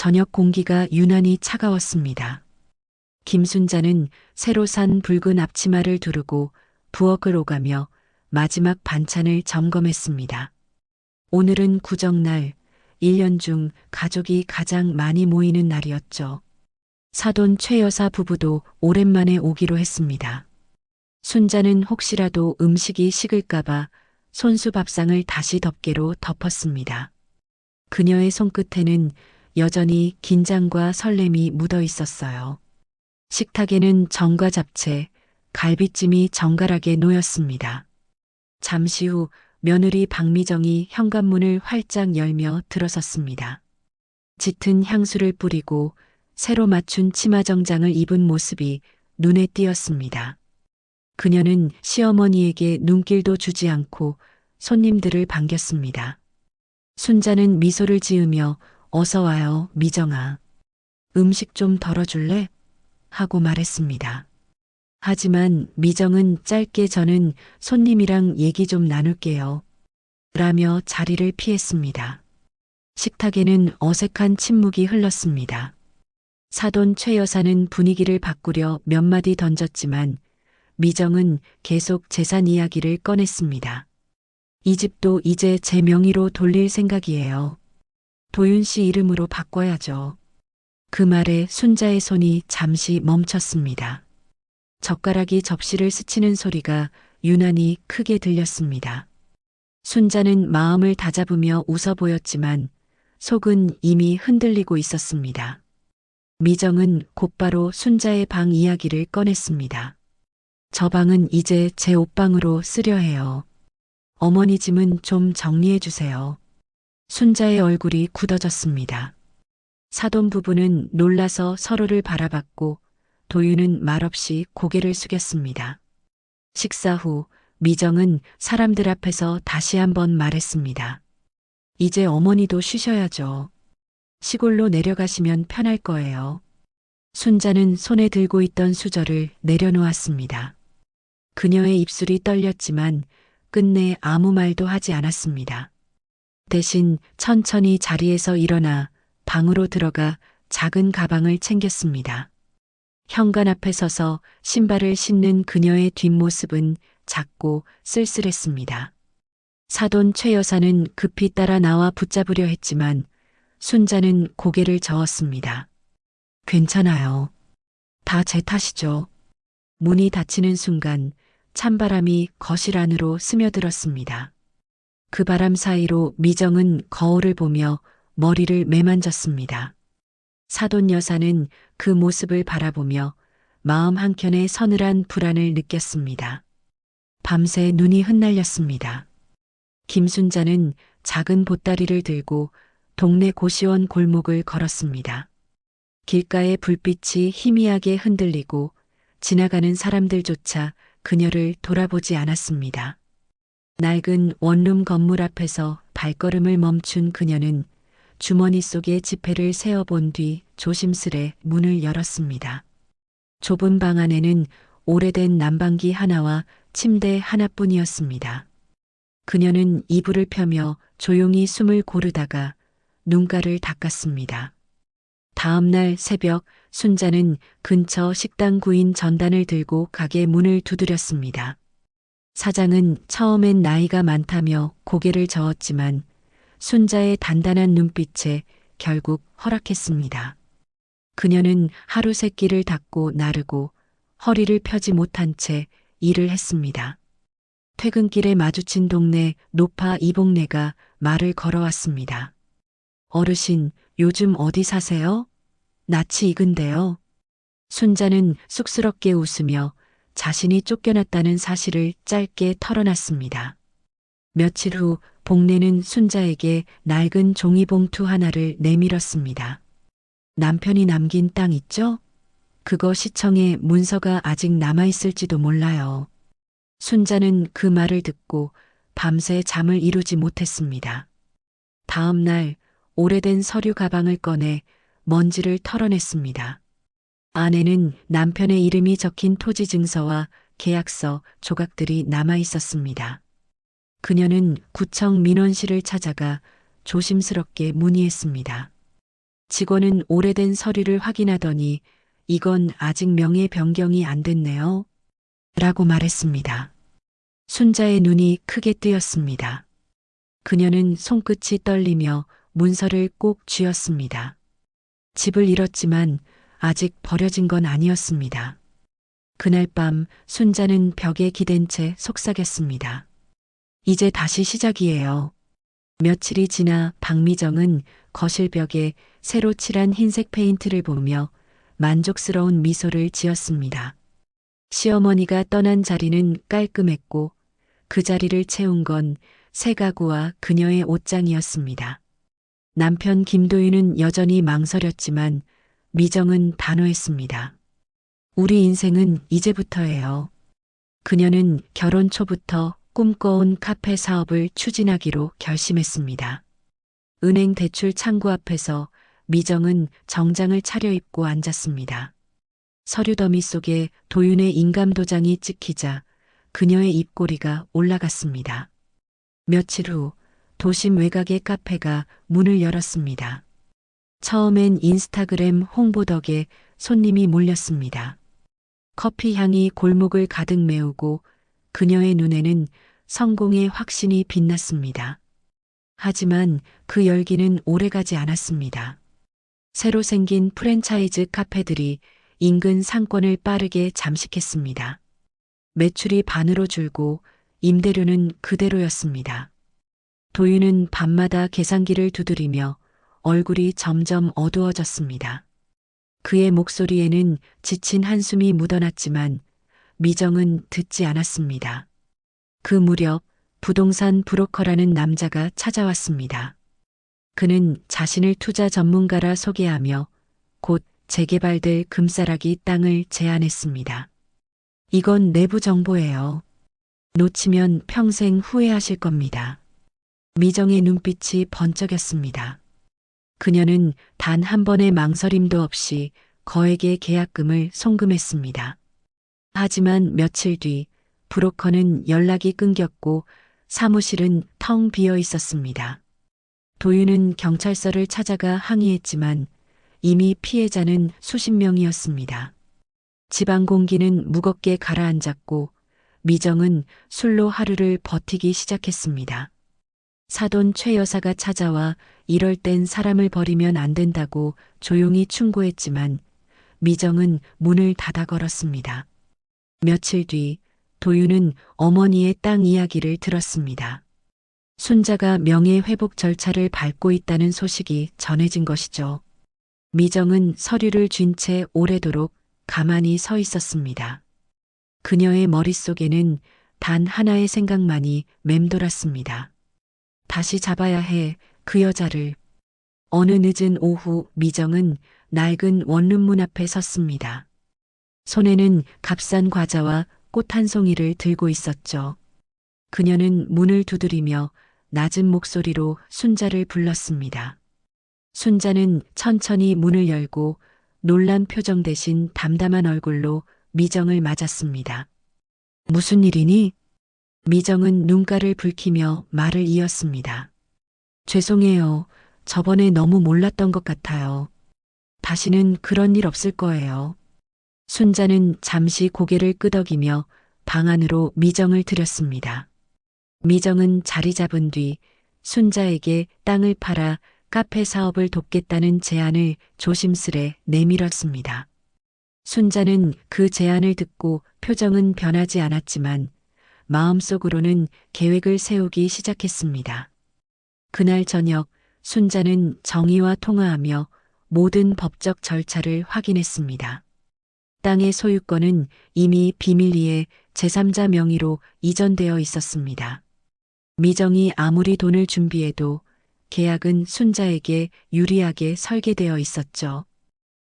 저녁 공기가 유난히 차가웠습니다. 김순자는 새로 산 붉은 앞치마를 두르고 부엌을 오가며 마지막 반찬을 점검했습니다. 오늘은 구정날, 1년 중 가족이 가장 많이 모이는 날이었죠. 사돈 최 여사 부부도 오랜만에 오기로 했습니다. 순자는 혹시라도 음식이 식을까봐 손수 밥상을 다시 덮개로 덮었습니다. 그녀의 손끝에는 여전히 긴장과 설렘이 묻어 있었어요. 식탁에는 전과 잡채, 갈비찜이 정갈하게 놓였습니다. 잠시 후 며느리 박미정이 현관문을 활짝 열며 들어섰습니다. 짙은 향수를 뿌리고 새로 맞춘 치마 정장을 입은 모습이 눈에 띄었습니다. 그녀는 시어머니에게 눈길도 주지 않고 손님들을 반겼습니다. 순자는 미소를 지으며 어서 와요, 미정아. 음식 좀 덜어줄래? 하고 말했습니다. 하지만 미정은 짧게 저는 손님이랑 얘기 좀 나눌게요. 라며 자리를 피했습니다. 식탁에는 어색한 침묵이 흘렀습니다. 사돈 최 여사는 분위기를 바꾸려 몇 마디 던졌지만 미정은 계속 재산 이야기를 꺼냈습니다. 이 집도 이제 제 명의로 돌릴 생각이에요. 도윤 씨 이름으로 바꿔야죠. 그 말에 순자의 손이 잠시 멈췄습니다. 젓가락이 접시를 스치는 소리가 유난히 크게 들렸습니다. 순자는 마음을 다잡으며 웃어 보였지만 속은 이미 흔들리고 있었습니다. 미정은 곧바로 순자의 방 이야기를 꺼냈습니다. 저 방은 이제 제 옷방으로 쓰려 해요. 어머니 짐은 좀 정리해 주세요. 순자의 얼굴이 굳어졌습니다. 사돈 부부는 놀라서 서로를 바라봤고 도윤은 말없이 고개를 숙였습니다. 식사 후 미정은 사람들 앞에서 다시 한번 말했습니다. 이제 어머니도 쉬셔야죠. 시골로 내려가시면 편할 거예요. 순자는 손에 들고 있던 수저를 내려놓았습니다. 그녀의 입술이 떨렸지만 끝내 아무 말도 하지 않았습니다. 대신 천천히 자리에서 일어나 방으로 들어가 작은 가방을 챙겼습니다. 현관 앞에 서서 신발을 신는 그녀의 뒷모습은 작고 쓸쓸했습니다. 사돈 최 여사는 급히 따라 나와 붙잡으려 했지만 순자는 고개를 저었습니다. 괜찮아요. 다 제 탓이죠. 문이 닫히는 순간 찬바람이 거실 안으로 스며들었습니다. 그 바람 사이로 미정은 거울을 보며 머리를 매만졌습니다. 사돈 여사는 그 모습을 바라보며 마음 한켠에 서늘한 불안을 느꼈습니다. 밤새 눈이 흩날렸습니다. 김순자는 작은 보따리를 들고 동네 고시원 골목을 걸었습니다. 길가의 불빛이 희미하게 흔들리고 지나가는 사람들조차 그녀를 돌아보지 않았습니다. 낡은 원룸 건물 앞에서 발걸음을 멈춘 그녀는 주머니 속에 지폐를 세어본 뒤 조심스레 문을 열었습니다. 좁은 방 안에는 오래된 난방기 하나와 침대 하나뿐이었습니다. 그녀는 이불을 펴며 조용히 숨을 고르다가 눈가를 닦았습니다. 다음 날 새벽 순자는 근처 식당 구인 전단을 들고 가게 문을 두드렸습니다. 사장은 처음엔 나이가 많다며 고개를 저었지만 순자의 단단한 눈빛에 결국 허락했습니다. 그녀는 하루 세끼를 닦고 나르고 허리를 펴지 못한 채 일을 했습니다. 퇴근길에 마주친 동네 노파 이복네가 말을 걸어왔습니다. 어르신, 요즘 어디 사세요? 낯이 익은데요. 순자는 쑥스럽게 웃으며 자신이 쫓겨났다는 사실을 짧게 털어놨습니다. 며칠 후 복내는 순자에게 낡은 종이봉투 하나를 내밀었습니다. 남편이 남긴 땅 있죠? 그거 시청에 문서가 아직 남아있을지도 몰라요. 순자는 그 말을 듣고 밤새 잠을 이루지 못했습니다. 다음 날 오래된 서류 가방을 꺼내 먼지를 털어냈습니다. 안에는 남편의 이름이 적힌 토지 증서와 계약서 조각들이 남아 있었습니다. 그녀는 구청 민원실을 찾아가 조심스럽게 문의했습니다. 직원은 오래된 서류를 확인하더니 이건 아직 명예 변경이 안 됐네요. 라고 말했습니다. 순자의 눈이 크게 뜨였습니다. 그녀는 손끝이 떨리며 문서를 꼭 쥐었습니다. 집을 잃었지만 아직 버려진 건 아니었습니다. 그날 밤 순자는 벽에 기댄 채 속삭였습니다. 이제 다시 시작이에요. 며칠이 지나 박미정은 거실벽에 새로 칠한 흰색 페인트를 보며 만족스러운 미소를 지었습니다. 시어머니가 떠난 자리는 깔끔했고 그 자리를 채운 건 새 가구와 그녀의 옷장이었습니다. 남편 김도윤은 여전히 망설였지만 미정은 단호했습니다. 우리 인생은 이제부터예요. 그녀는 결혼 초부터 꿈꿔온 카페 사업을 추진하기로 결심했습니다. 은행 대출 창구 앞에서 미정은 정장을 차려입고 앉았습니다. 서류 더미 속에 도윤의 인감도장이 찍히자 그녀의 입꼬리가 올라갔습니다. 며칠 후 도심 외곽의 카페가 문을 열었습니다. 처음엔 인스타그램 홍보 덕에 손님이 몰렸습니다. 커피 향이 골목을 가득 메우고 그녀의 눈에는 성공의 확신이 빛났습니다. 하지만 그 열기는 오래가지 않았습니다. 새로 생긴 프랜차이즈 카페들이 인근 상권을 빠르게 잠식했습니다. 매출이 반으로 줄고 임대료는 그대로였습니다. 도윤은 밤마다 계산기를 두드리며 얼굴이 점점 어두워졌습니다. 그의 목소리에는 지친 한숨이 묻어났지만 미정은 듣지 않았습니다. 그 무렵 부동산 브로커라는 남자가 찾아왔습니다. 그는 자신을 투자 전문가라 소개하며 곧 재개발될 금싸라기 땅을 제안했습니다. 이건 내부 정보예요. 놓치면 평생 후회하실 겁니다. 미정의 눈빛이 번쩍였습니다. 그녀는 단 한 번의 망설임도 없이 거액의 계약금을 송금했습니다. 하지만 며칠 뒤 브로커는 연락이 끊겼고 사무실은 텅 비어 있었습니다. 도윤은 경찰서를 찾아가 항의했지만 이미 피해자는 수십 명이었습니다. 지방 공기는 무겁게 가라앉았고 미정은 술로 하루를 버티기 시작했습니다. 사돈 최 여사가 찾아와 이럴 땐 사람을 버리면 안 된다고 조용히 충고했지만 미정은 문을 닫아 걸었습니다. 며칠 뒤 도윤은 어머니의 땅 이야기를 들었습니다. 순자가 명예회복 절차를 밟고 있다는 소식이 전해진 것이죠. 미정은 서류를 쥔 채 오래도록 가만히 서 있었습니다. 그녀의 머릿속에는 단 하나의 생각만이 맴돌았습니다. 다시 잡아야 해, 그 여자를. 어느 늦은 오후 미정은 낡은 원룸문 앞에 섰습니다. 손에는 값싼 과자와 꽃 한 송이를 들고 있었죠. 그녀는 문을 두드리며 낮은 목소리로 순자를 불렀습니다. 순자는 천천히 문을 열고 놀란 표정 대신 담담한 얼굴로 미정을 맞았습니다. 무슨 일이니? 미정은 눈가를 붉히며 말을 이었습니다. 죄송해요. 저번에 너무 몰랐던 것 같아요. 다시는 그런 일 없을 거예요. 순자는 잠시 고개를 끄덕이며 방 안으로 미정을 들였습니다. 미정은 자리 잡은 뒤 순자에게 땅을 팔아 카페 사업을 돕겠다는 제안을 조심스레 내밀었습니다. 순자는 그 제안을 듣고 표정은 변하지 않았지만 마음속으로는 계획을 세우기 시작했습니다. 그날 저녁 순자는 정의와 통화하며 모든 법적 절차를 확인했습니다. 땅의 소유권은 이미 비밀리에 제3자 명의로 이전되어 있었습니다. 미정이 아무리 돈을 준비해도 계약은 순자에게 유리하게 설계되어 있었죠.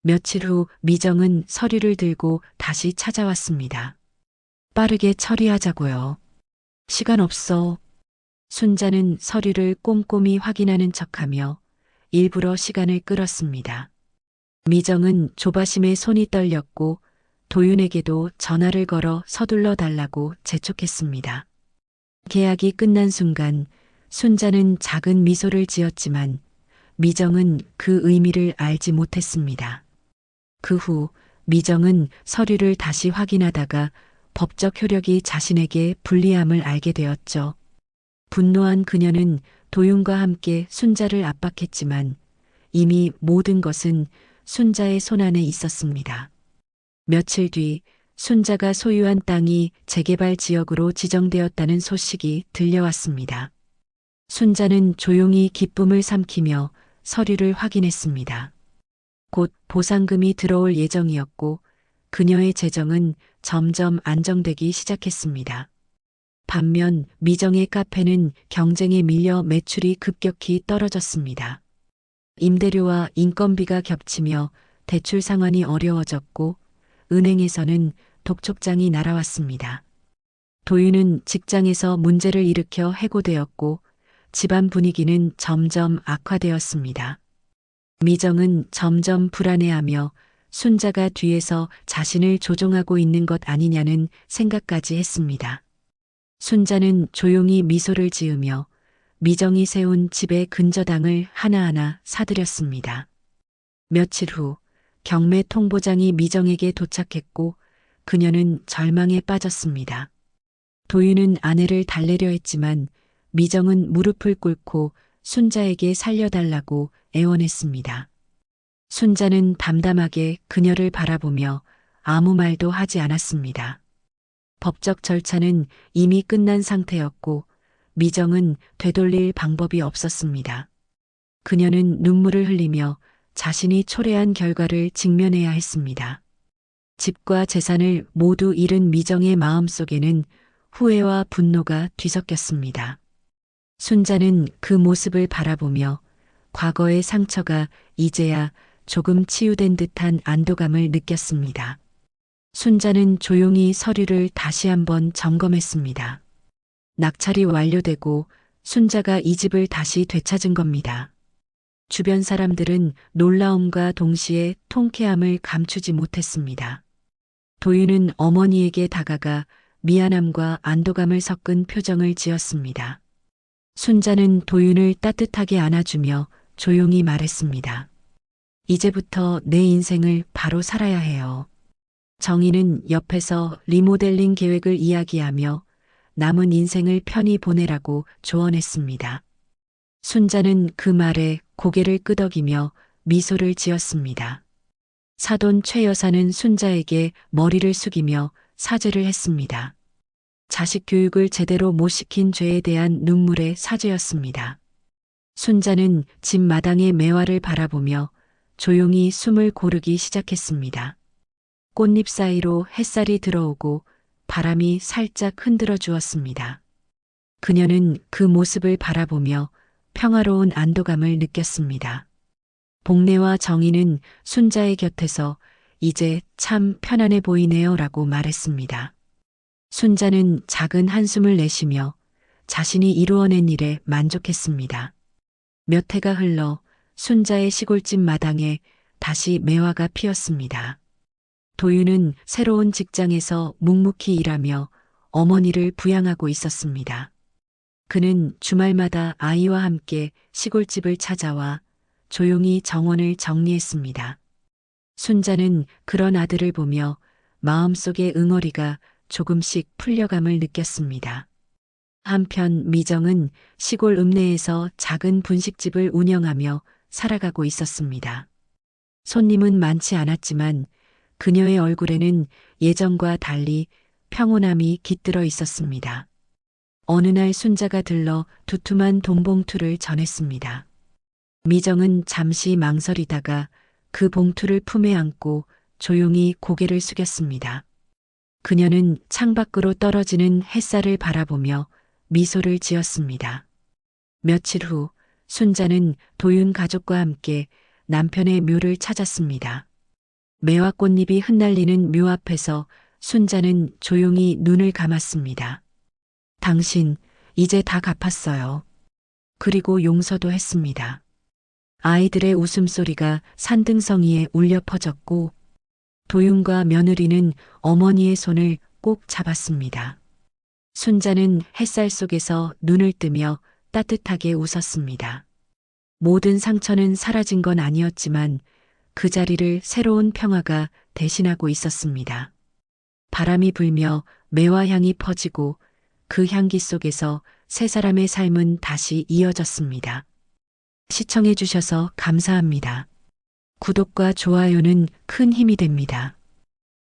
며칠 후 미정은 서류를 들고 다시 찾아왔습니다. 빠르게 처리하자고요. 시간 없어. 순자는 서류를 꼼꼼히 확인하는 척하며 일부러 시간을 끌었습니다. 미정은 조바심에 손이 떨렸고 도윤에게도 전화를 걸어 서둘러 달라고 재촉했습니다. 계약이 끝난 순간 순자는 작은 미소를 지었지만 미정은 그 의미를 알지 못했습니다. 그 후 미정은 서류를 다시 확인하다가 법적 효력이 자신에게 불리함을 알게 되었죠. 분노한 그녀는 도윤과 함께 순자를 압박했지만 이미 모든 것은 순자의 손안에 있었습니다. 며칠 뒤 순자가 소유한 땅이 재개발 지역으로 지정되었다는 소식이 들려왔습니다. 순자는 조용히 기쁨을 삼키며 서류를 확인했습니다. 곧 보상금이 들어올 예정이었고 그녀의 재정은 점점 안정되기 시작했습니다. 반면 미정의 카페는 경쟁에 밀려 매출이 급격히 떨어졌습니다. 임대료와 인건비가 겹치며 대출 상환이 어려워졌고 은행에서는 독촉장이 날아왔습니다. 도윤은 직장에서 문제를 일으켜 해고되었고 집안 분위기는 점점 악화되었습니다. 미정은 점점 불안해하며 순자가 뒤에서 자신을 조종하고 있는 것 아니냐는 생각까지 했습니다. 순자는 조용히 미소를 지으며 미정이 세운 집의 근저당을 하나하나 사들였습니다. 며칠 후 경매 통보장이 미정에게 도착했고 그녀는 절망에 빠졌습니다. 도윤은 아내를 달래려 했지만 미정은 무릎을 꿇고 순자에게 살려달라고 애원했습니다. 순자는 담담하게 그녀를 바라보며 아무 말도 하지 않았습니다. 법적 절차는 이미 끝난 상태였고 미정은 되돌릴 방법이 없었습니다. 그녀는 눈물을 흘리며 자신이 초래한 결과를 직면해야 했습니다. 집과 재산을 모두 잃은 미정의 마음속에는 후회와 분노가 뒤섞였습니다. 순자는 그 모습을 바라보며 과거의 상처가 이제야 조금 치유된 듯한 안도감을 느꼈습니다. 순자는 조용히 서류를 다시 한번 점검했습니다. 낙찰이 완료되고 순자가 이 집을 다시 되찾은 겁니다. 주변 사람들은 놀라움과 동시에 통쾌함을 감추지 못했습니다. 도윤은 어머니에게 다가가 미안함과 안도감을 섞은 표정을 지었습니다. 순자는 도윤을 따뜻하게 안아주며 조용히 말했습니다. 이제부터 내 인생을 바로 살아야 해요. 정희는 옆에서 리모델링 계획을 이야기하며 남은 인생을 편히 보내라고 조언했습니다. 순자는 그 말에 고개를 끄덕이며 미소를 지었습니다. 사돈 최 여사는 순자에게 머리를 숙이며 사죄를 했습니다. 자식 교육을 제대로 못 시킨 죄에 대한 눈물의 사죄였습니다. 순자는 집 마당의 매화를 바라보며 조용히 숨을 고르기 시작했습니다. 꽃잎 사이로 햇살이 들어오고 바람이 살짝 흔들어 주었습니다. 그녀는 그 모습을 바라보며 평화로운 안도감을 느꼈습니다. 복례와 정희는 순자의 곁에서 이제 참 편안해 보이네요 라고 말했습니다. 순자는 작은 한숨을 내쉬며 자신이 이루어낸 일에 만족했습니다. 몇 해가 흘러 순자의 시골집 마당에 다시 매화가 피었습니다. 도윤은 새로운 직장에서 묵묵히 일하며 어머니를 부양하고 있었습니다. 그는 주말마다 아이와 함께 시골집을 찾아와 조용히 정원을 정리했습니다. 순자는 그런 아들을 보며 마음속의 응어리가 조금씩 풀려감을 느꼈습니다. 한편 미정은 시골 읍내에서 작은 분식집을 운영하며 살아가고 있었습니다. 손님은 많지 않았지만 그녀의 얼굴에는 예전과 달리 평온함이 깃들어 있었습니다. 어느 날 순자가 들러 두툼한 돈봉투를 전했습니다. 미정은 잠시 망설이다가 그 봉투를 품에 안고 조용히 고개를 숙였습니다. 그녀는 창밖으로 떨어지는 햇살을 바라보며 미소를 지었습니다. 며칠 후 순자는 도윤 가족과 함께 남편의 묘를 찾았습니다. 매화 꽃잎이 흩날리는 묘 앞에서 순자는 조용히 눈을 감았습니다. 당신 이제 다 갚았어요. 그리고 용서도 했습니다. 아이들의 웃음소리가 산등성이에 울려 퍼졌고 도윤과 며느리는 어머니의 손을 꼭 잡았습니다. 순자는 햇살 속에서 눈을 뜨며 따뜻하게 웃었습니다. 모든 상처는 사라진 건 아니었지만 그 자리를 새로운 평화가 대신하고 있었습니다. 바람이 불며 매화 향이 퍼지고 그 향기 속에서 세 사람의 삶은 다시 이어졌습니다. 시청해 주셔서 감사합니다. 구독과 좋아요는 큰 힘이 됩니다.